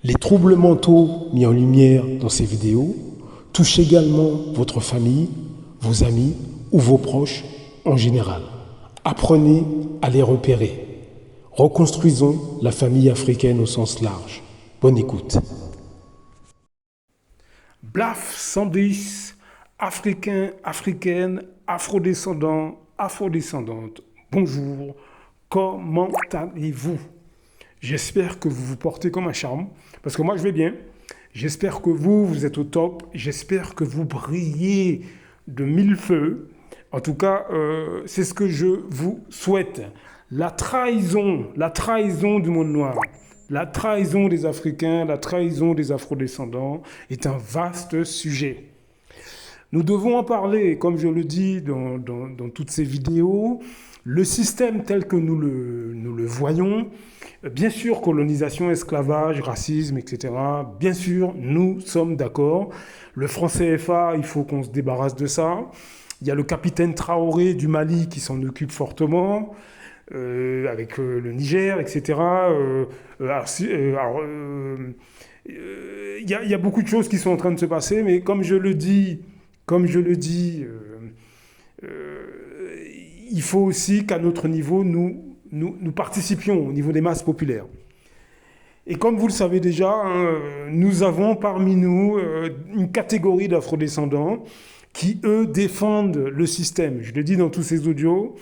Les troubles mentaux mis en lumière dans ces vidéos touchent également votre famille, vos amis ou vos proches en général. Apprenez à les repérer. Reconstruisons la famille africaine au sens large. Bonne écoute. BLAF 110, Africains, Africaines, Afrodescendants, Afrodescendantes. Bonjour, comment allez-vous? J'espère que vous vous portez comme un charme, parce que moi je vais bien. J'espère que vous êtes au top. J'espère que vous brillez de mille feux. En tout cas, c'est ce que je vous souhaite. La trahison du monde noir, la trahison des Africains, la trahison des Afrodescendants est un vaste sujet. Nous devons en parler, comme je le dis dans toutes ces vidéos. Le système tel que nous le voyons, bien sûr, colonisation, esclavage, racisme, etc. Bien sûr, nous sommes d'accord. Le franc CFA, il faut qu'on se débarrasse de ça. Il y a le capitaine Traoré du Mali qui s'en occupe fortement, avec le Niger, etc. Il y a beaucoup de choses qui sont en train de se passer, mais comme je le dis, il faut aussi qu'à notre niveau, nous participions au niveau des masses populaires. Et comme vous le savez déjà, nous avons parmi nous une catégorie d'afrodescendants qui, eux, défendent le système. Je le dis dans tous ces audios,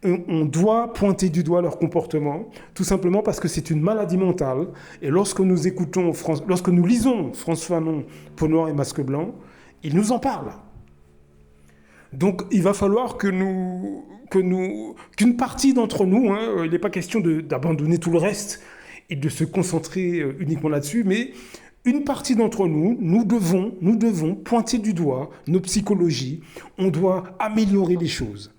on doit pointer du doigt leur comportement, tout simplement parce que c'est une maladie mentale. Et lorsque nous lisons Frantz Fanon, Peau noire et masque blanc, il nous en parle. Donc il va falloir qu'une partie d'entre nous, il n'est pas question d'abandonner tout le reste et de se concentrer uniquement là-dessus, mais une partie d'entre nous, nous devons pointer du doigt nos psychologies, on doit améliorer les choses.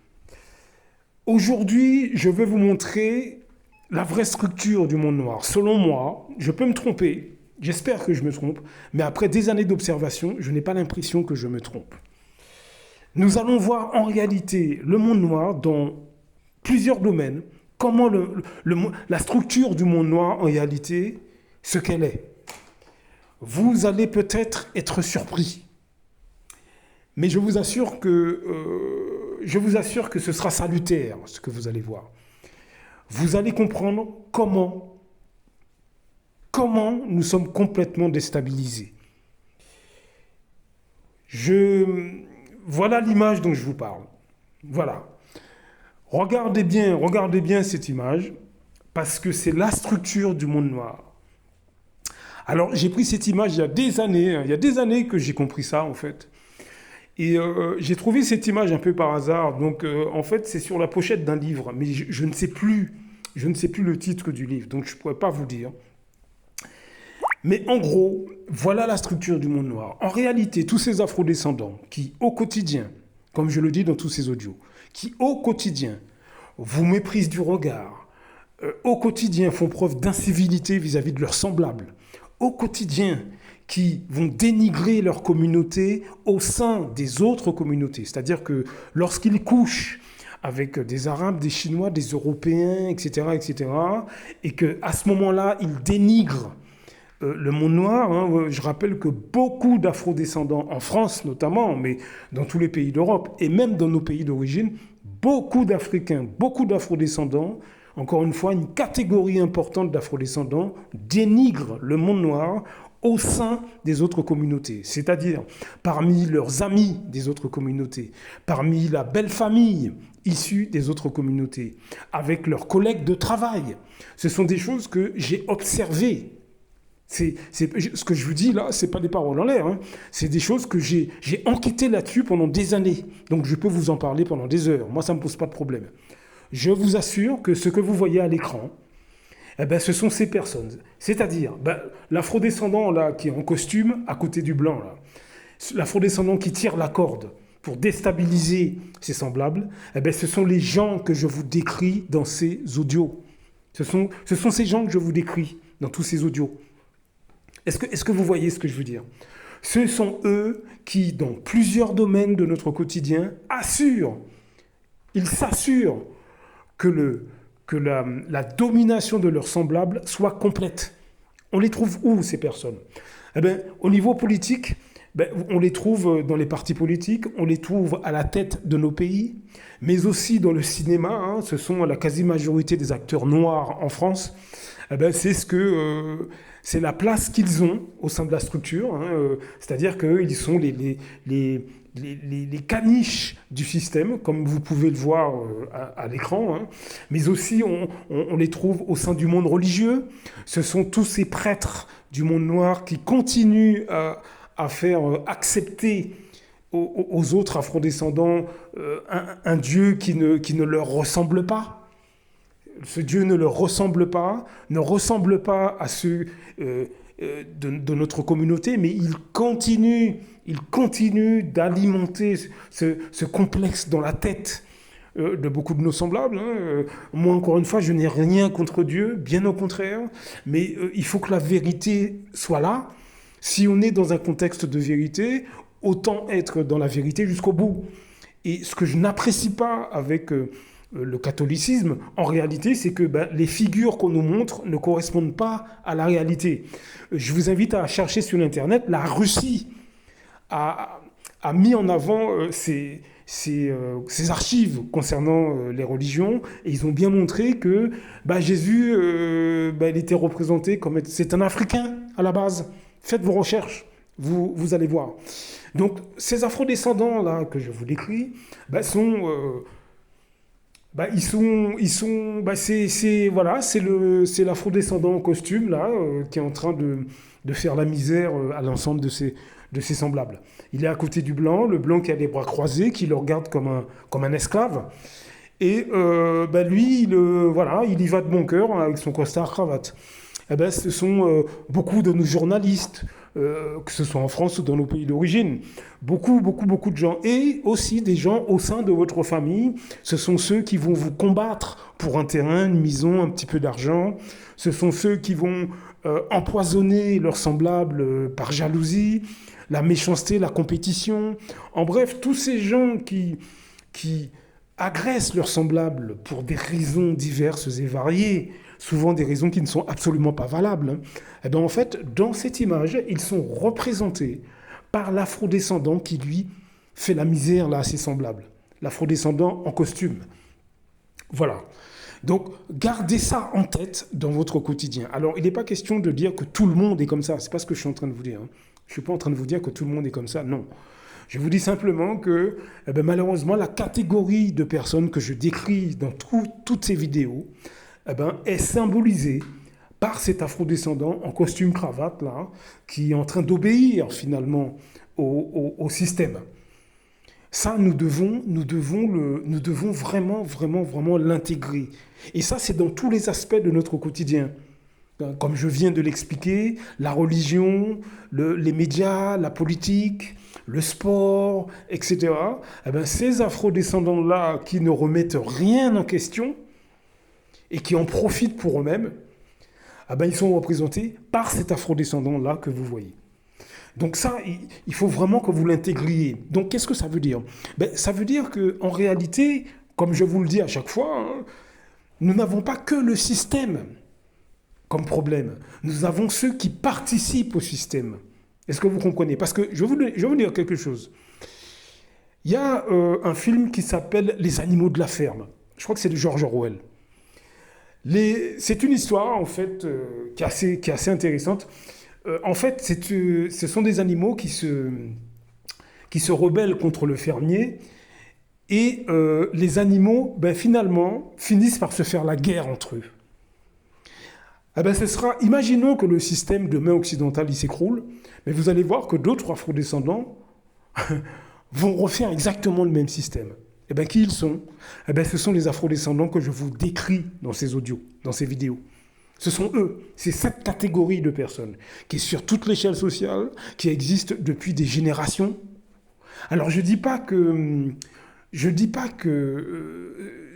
Aujourd'hui, je vais vous montrer la vraie structure du monde noir. Selon moi, je peux me tromper, j'espère que je me trompe, mais après des années d'observation, je n'ai pas l'impression que je me trompe. Nous allons voir en réalité le monde noir dans plusieurs domaines, comment la structure du monde noir en réalité, ce qu'elle est. Vous allez peut-être être surpris, mais je vous assure que ce sera salutaire, ce que vous allez voir. Vous allez comprendre comment nous sommes complètement déstabilisés. Voilà l'image dont je vous parle. Voilà. Regardez bien cette image, parce que c'est la structure du monde noir. Alors, j'ai pris cette image il y a des années que j'ai compris ça, en fait. Et j'ai trouvé cette image un peu par hasard. Donc, en fait, c'est sur la pochette d'un livre, mais je ne sais plus le titre du livre, donc je ne pourrais pas vous dire. Mais en gros, voilà la structure du monde noir. En réalité, tous ces afrodescendants qui, au quotidien, comme je le dis dans tous ces audios, qui, au quotidien, vous méprisent du regard, au quotidien, font preuve d'incivilité vis-à-vis de leurs semblables, au quotidien, qui vont dénigrer leur communauté au sein des autres communautés. C'est-à-dire que lorsqu'ils couchent avec des Arabes, des Chinois, des Européens, etc., et qu'à ce moment-là, ils dénigrent le monde noir, je rappelle que beaucoup d'afrodescendants, en France notamment, mais dans tous les pays d'Europe, et même dans nos pays d'origine, beaucoup d'Africains, beaucoup d'afrodescendants, encore une fois, une catégorie importante d'afrodescendants dénigrent le monde noir au sein des autres communautés, c'est-à-dire parmi leurs amis des autres communautés, parmi la belle famille issue des autres communautés, avec leurs collègues de travail. Ce sont des choses que j'ai observées. Ce que je vous dis là, ce n'est pas des paroles en l'air, c'est des choses que j'ai enquêté là-dessus pendant des années. Donc je peux vous en parler pendant des heures. Moi, ça ne me pose pas de problème. Je vous assure que ce que vous voyez à l'écran, ce sont ces personnes. C'est-à-dire, l'afrodescendant là, qui est en costume à côté du blanc, là, l'afrodescendant qui tire la corde pour déstabiliser ses semblables, ce sont les gens que je vous décris dans ces audios. Ce sont ces gens que je vous décris dans tous ces audios. Est-ce que vous voyez ce que je veux dire? Ce sont eux qui, dans plusieurs domaines de notre quotidien, s'assurent que la domination de leurs semblables soit complète. On les trouve où, ces personnes? Eh bien, au niveau politique, ben, on les trouve dans les partis politiques, on les trouve à la tête de nos pays, mais aussi dans le cinéma. Hein, ce sont la quasi-majorité des acteurs noirs en France. Eh ben, c'est la place qu'ils ont au sein de la structure. Hein, c'est-à-dire qu'ils sont les caniches du système, comme vous pouvez le voir à l'écran, hein. Mais aussi on les trouve au sein du monde religieux. Ce sont tous ces prêtres du monde noir qui continuent à faire accepter aux autres afrodescendants un Dieu qui ne leur ressemble pas. Ce Dieu ne leur ressemble pas, ne ressemble pas à ceux de notre communauté, mais il continue d'alimenter ce complexe dans la tête de beaucoup de nos semblables. Hein. Moi, encore une fois, je n'ai rien contre Dieu, bien au contraire, mais il faut que la vérité soit là. Si on est dans un contexte de vérité, autant être dans la vérité jusqu'au bout. Et ce que je n'apprécie pas avec le catholicisme, en réalité, c'est que les figures qu'on nous montre ne correspondent pas à la réalité. Je vous invite à chercher sur Internet. La Russie a mis en avant ses archives concernant les religions, et ils ont bien montré que Jésus il était représenté comme... C'est un Africain à la base. Faites vos recherches, vous allez voir. Donc ces afrodescendants-là que je vous décris c'est l'afrodescendant en costume là qui est en train de faire la misère à l'ensemble de ses semblables. Il est à côté du blanc, le blanc qui a les bras croisés, qui le regarde comme un esclave. Et lui, il y va de bon cœur avec son costard cravate. Ce sont beaucoup de nos journalistes, que ce soit en France ou dans nos pays d'origine. Beaucoup de gens. Et aussi des gens au sein de votre famille. Ce sont ceux qui vont vous combattre pour un terrain, une maison, un petit peu d'argent. Ce sont ceux qui vont empoisonner leurs semblables par jalousie, la méchanceté, la compétition. En bref, tous ces gens qui agressent leurs semblables pour des raisons diverses et variées, souvent des raisons qui ne sont absolument pas valables, en fait, dans cette image, ils sont représentés par l'afrodescendant qui, lui, fait la misère là, à ses semblables. L'afrodescendant en costume. Voilà. Donc, gardez ça en tête dans votre quotidien. Alors, il n'est pas question de dire que tout le monde est comme ça. Ce n'est pas ce que je suis en train de vous dire. Hein. Je ne suis pas en train de vous dire que tout le monde est comme ça. Non. Je vous dis simplement que, malheureusement, la catégorie de personnes que je décris dans toutes ces vidéos, est symbolisée par cet afrodescendant en costume cravate là, qui est en train d'obéir finalement au système. Ça, nous devons vraiment l'intégrer. Et ça, c'est dans tous les aspects de notre quotidien. Comme je viens de l'expliquer, la religion, les médias, la politique, le sport, etc. Ces afrodescendants-là qui ne remettent rien en question, et qui en profitent pour eux-mêmes, ils sont représentés par cet afrodescendant-là que vous voyez. Donc ça, il faut vraiment que vous l'intégriez. Donc qu'est-ce que ça veut dire? Ça veut dire qu'en réalité, comme je vous le dis à chaque fois, hein, nous n'avons pas que le système comme problème. Nous avons ceux qui participent au système. Est-ce que vous comprenez? Parce que je vais vous dire quelque chose. Il y a un film qui s'appelle « Les animaux de la ferme ». Je crois que c'est de George Orwell. C'est une histoire, en fait, qui est assez intéressante. En fait, ce sont des animaux qui se rebellent contre le fermier. Et les animaux, finalement, finissent par se faire la guerre entre eux. Imaginons que le système demain occidental il s'écroule, mais vous allez voir que d'autres afrodescendants vont refaire exactement le même système. Qui ils sont? Ce sont les afrodescendants que je vous décris dans ces audios, dans ces vidéos. Ce sont eux, c'est cette catégorie de personnes qui est sur toute l'échelle sociale, qui existe depuis des générations. Alors je dis pas que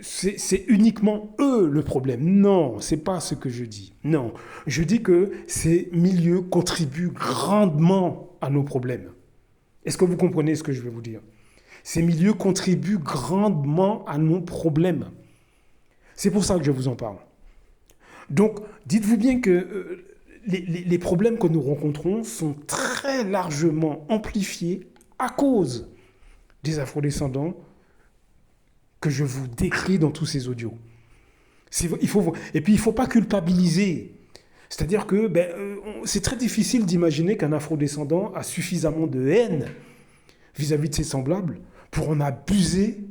c'est uniquement eux le problème. Non, c'est pas ce que je dis. Non, je dis que ces milieux contribuent grandement à nos problèmes. Est-ce que vous comprenez ce que je vais vous dire? Ces milieux contribuent grandement à nos problèmes. C'est pour ça que je vous en parle. Donc, dites-vous bien que les problèmes que nous rencontrons sont très largement amplifiés à cause des afrodescendants que je vous décris dans tous ces audios. Et puis, il ne faut pas culpabiliser. C'est-à-dire que c'est très difficile d'imaginer qu'un afrodescendant a suffisamment de haine vis-à-vis de ses semblables pour en abuser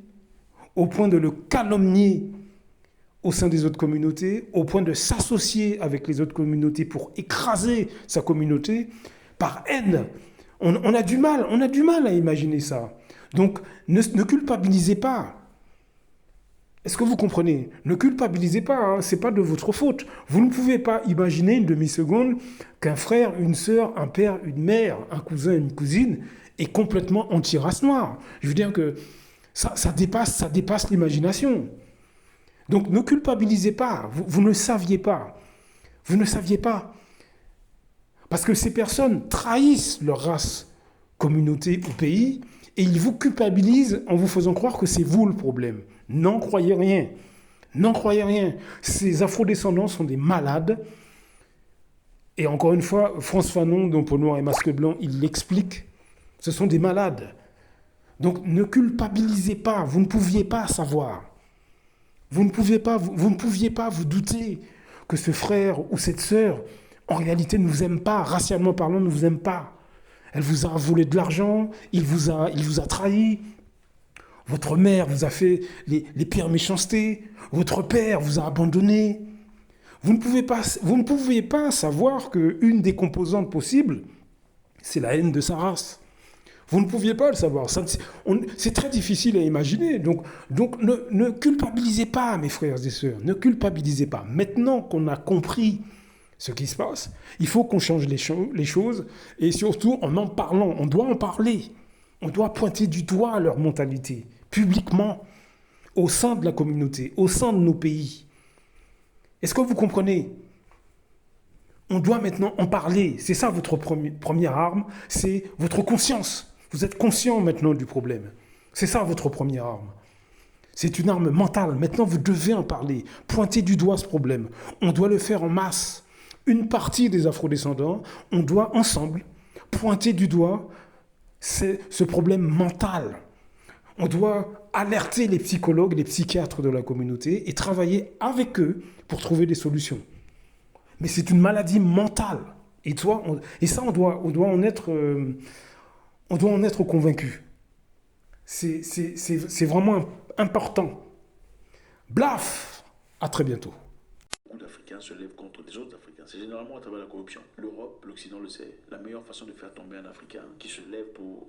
au point de le calomnier au sein des autres communautés, au point de s'associer avec les autres communautés pour écraser sa communauté par haine. On a du mal à imaginer ça. Donc, ne culpabilisez pas. Est-ce que vous comprenez? Ne culpabilisez pas, hein, c'est pas de votre faute. Vous ne pouvez pas imaginer une demi-seconde qu'un frère, une sœur, un père, une mère, un cousin, une cousine est complètement anti-race noire. Je veux dire que ça dépasse l'imagination. Donc ne culpabilisez pas, vous ne saviez pas. Vous ne saviez pas. Parce que ces personnes trahissent leur race, communauté ou pays, et ils vous culpabilisent en vous faisant croire que c'est vous le problème. N'en croyez rien. N'en croyez rien. Ces afrodescendants sont des malades. Et encore une fois, Frantz Fanon, dans Peau noire et masque blanc, il l'explique. Ce sont des malades. Donc ne culpabilisez pas. Vous ne pouviez pas savoir. Vous ne pouviez pas vous douter que ce frère ou cette sœur, en réalité, ne vous aime pas. Racialement parlant, ne vous aime pas. Elle vous a volé de l'argent, il vous a trahi. Votre mère vous a fait les pires méchancetés. Votre père vous a abandonné. Vous ne pouviez pas savoir qu'une des composantes possibles, c'est la haine de sa race. Vous ne pouviez pas le savoir. C'est très difficile à imaginer. Donc ne culpabilisez pas, mes frères et sœurs. Ne culpabilisez pas. Maintenant qu'on a compris ce qui se passe, il faut qu'on change les choses. Et surtout, en parlant, on doit en parler. On doit pointer du doigt leur mentalité, publiquement, au sein de la communauté, au sein de nos pays. Est-ce que vous comprenez? On doit maintenant en parler. C'est ça votre première arme, c'est votre conscience. Vous êtes conscient maintenant du problème. C'est ça votre première arme. C'est une arme mentale. Maintenant, vous devez en parler. Pointer du doigt ce problème. On doit le faire en masse. Une partie des afrodescendants, on doit ensemble pointer du doigt ce problème mental. On doit alerter les psychologues, les psychiatres de la communauté et travailler avec eux pour trouver des solutions. Mais c'est une maladie mentale. Et ça, on doit en être convaincu. C'est vraiment important. Blaf! À très bientôt. Beaucoup d'Africains se lèvent contre des autres Africains. C'est généralement à travers la corruption. L'Europe, l'Occident le sait. La meilleure façon de faire tomber un Africain qui se lève pour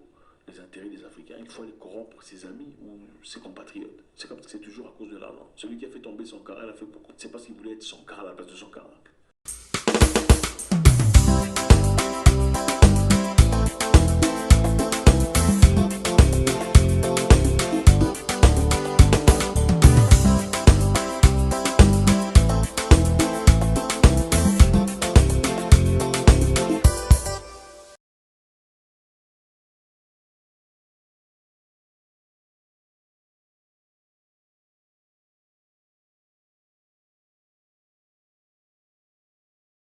les intérêts des Africains, il faut aller corrompre ses amis ou ses compatriotes. C'est comme ça, c'est toujours à cause de l'argent. Celui qui a fait tomber son cara, il a fait beaucoup. C'est parce qu'il voulait être son cara à la place de son cara.